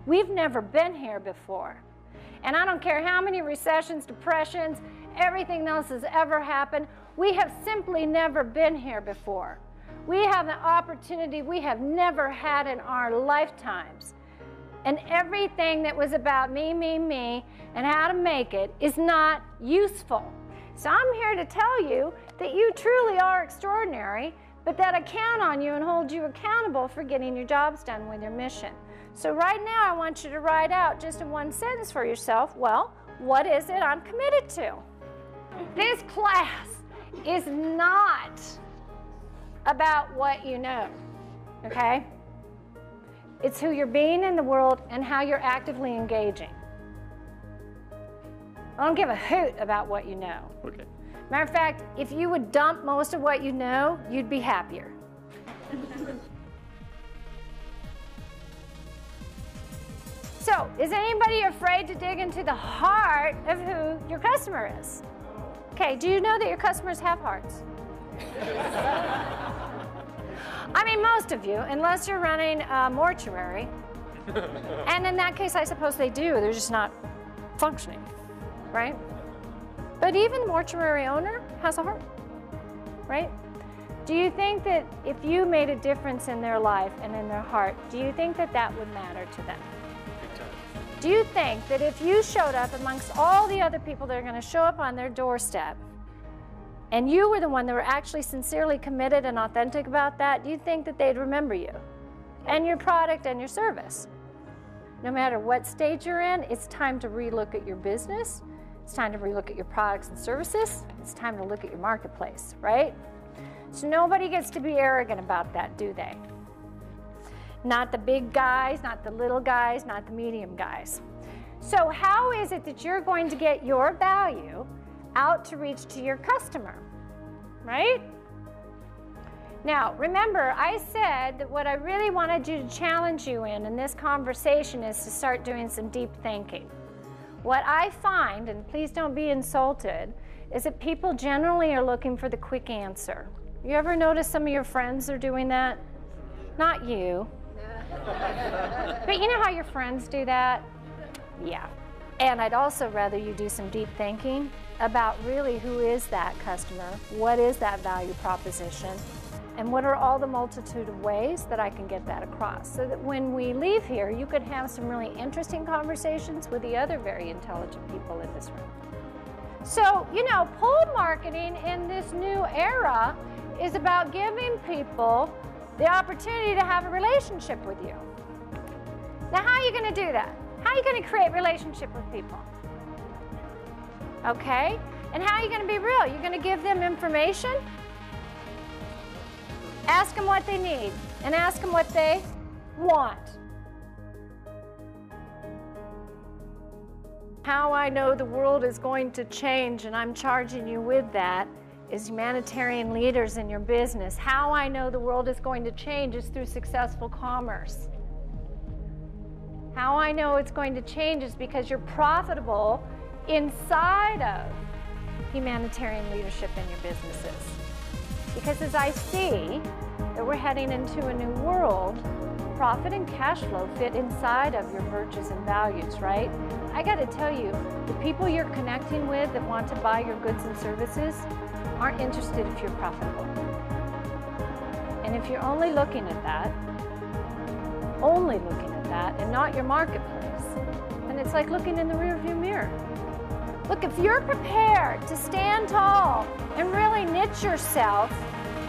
We've never been here before. And I don't care how many recessions, depressions, everything else has ever happened, we have simply never been here before. We have an opportunity we have never had in our lifetimes. And everything that was about me, and how to make it is not useful. So I'm here to tell you that you truly are extraordinary, but that I count on you and hold you accountable for getting your jobs done with your mission. So right now I want you to write out just in one sentence for yourself, well, what is it I'm committed to? This class is not about what you know, okay? It's who you're being in the world and how you're actively engaging. I don't give a hoot about what you know. Okay. Matter of fact, if you would dump most of what you know, you'd be happier. So, is anybody afraid to dig into the heart of who your customer is? Okay, do you know that your customers have hearts? I mean, most of you, unless you're running a mortuary. And in that case, I suppose they do. They're just not functioning, right? But even the mortuary owner has a heart, right? Do you think that if you made a difference in their life and in their heart, do you think that that would matter to them? Do you think that if you showed up amongst all the other people that are going to show up on their doorstep, and you were the one that were actually sincerely committed and authentic about that, do you think that they'd remember you and your product and your service? No matter what stage you're in, it's time to relook at your business. It's time to relook at your products and services. It's time to look at your marketplace, right? So nobody gets to be arrogant about that, do they? Not the big guys, not the little guys, not the medium guys. So how is it that you're going to get your value out to reach to your customer, right? Now, remember, I said that what I really wanted you to challenge you in this conversation is to start doing some deep thinking. What I find, and please don't be insulted, is that people generally are looking for the quick answer. You ever notice some of your friends are doing that? Not you. But you know how your friends do that? Yeah. And I'd also rather you do some deep thinking about really who is that customer, what is that value proposition, and what are all the multitude of ways that I can get that across, so that when we leave here, you could have some really interesting conversations with the other very intelligent people in this room. So, you know, pull marketing in this new era is about giving people the opportunity to have a relationship with you. Now, how are you going to do that? How are you going to create relationship with people? Okay? And how are you going to be real? You're going to give them information? Ask them what they need and ask them what they want. How I know the world is going to change and I'm charging you with that is humanitarian leaders in your business. How I know the world is going to change is through successful commerce. How I know it's going to change is because you're profitable inside of humanitarian leadership in your businesses. Because as I see that we're heading into a new world, profit and cash flow fit inside of your virtues and values, right? I got to tell you, the people you're connecting with that want to buy your goods and services aren't interested if you're profitable. And if you're only looking at that, and not your marketplace, then it's like looking in the rearview mirror. Look, if you're prepared to stand tall and really niche yourself,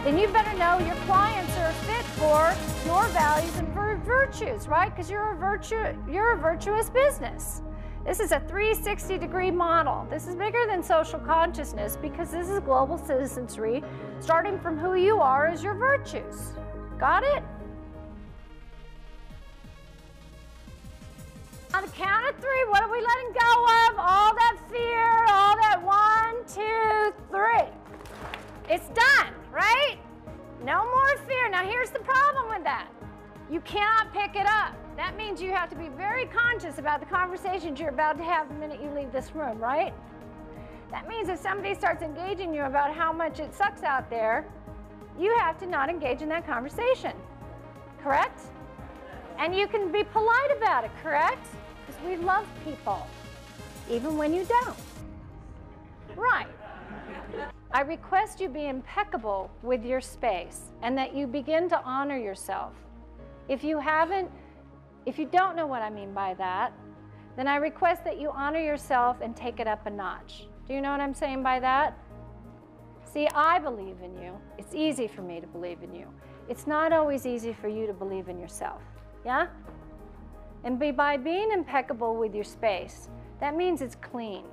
then you better know your clients are fit for your values and virtues, right? Because you're a virtuous business. This is a 360-degree model. This is bigger than social consciousness because this is global citizenry, starting from who you are as your virtues. Got it? On the count of 3, what are we letting go of? All that fear, all that 1, 2, 3. It's done, right? No more fear. Now here's the problem with that. You cannot pick it up. That means you have to be very conscious about the conversations you're about to have the minute you leave this room, right? That means if somebody starts engaging you about how much it sucks out there, you have to not engage in that conversation. Correct? And you can be polite about it, correct? Because we love people, even when you don't. Right. I request you be impeccable with your space and that you begin to honor yourself. If you don't know what I mean by that, then I request that you honor yourself and take it up a notch. Do you know what I'm saying by that? See, I believe in you. It's easy for me to believe in you. It's not always easy for you to believe in yourself. Yeah? And by being impeccable with your space, that means it's clean.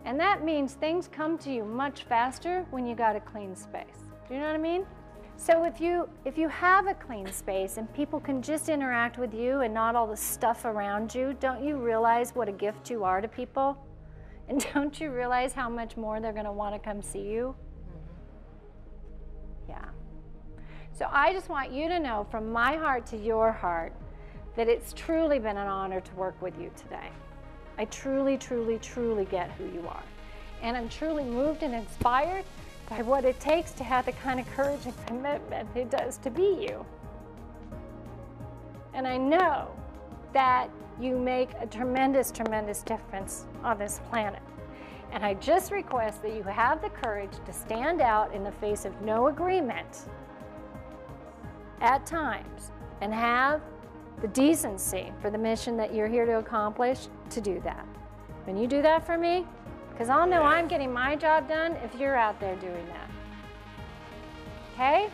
And that means things come to you much faster when you got a clean space. Do you know what I mean? So if you have a clean space and people can just interact with you and not all the stuff around you, don't you realize what a gift you are to people? And don't you realize how much more they're going to want to come see you? Yeah. So I just want you to know from my heart to your heart that it's truly been an honor to work with you today. I truly, truly, truly get who you are. And I'm truly moved and inspired by what it takes to have the kind of courage and commitment it does to be you. And I know that you make a tremendous, tremendous difference on this planet. And I just request that you have the courage to stand out in the face of no agreement at times and have the decency for the mission that you're here to accomplish to do that. When you do that for me, because I'll know I'm getting my job done if you're out there doing that. Okay?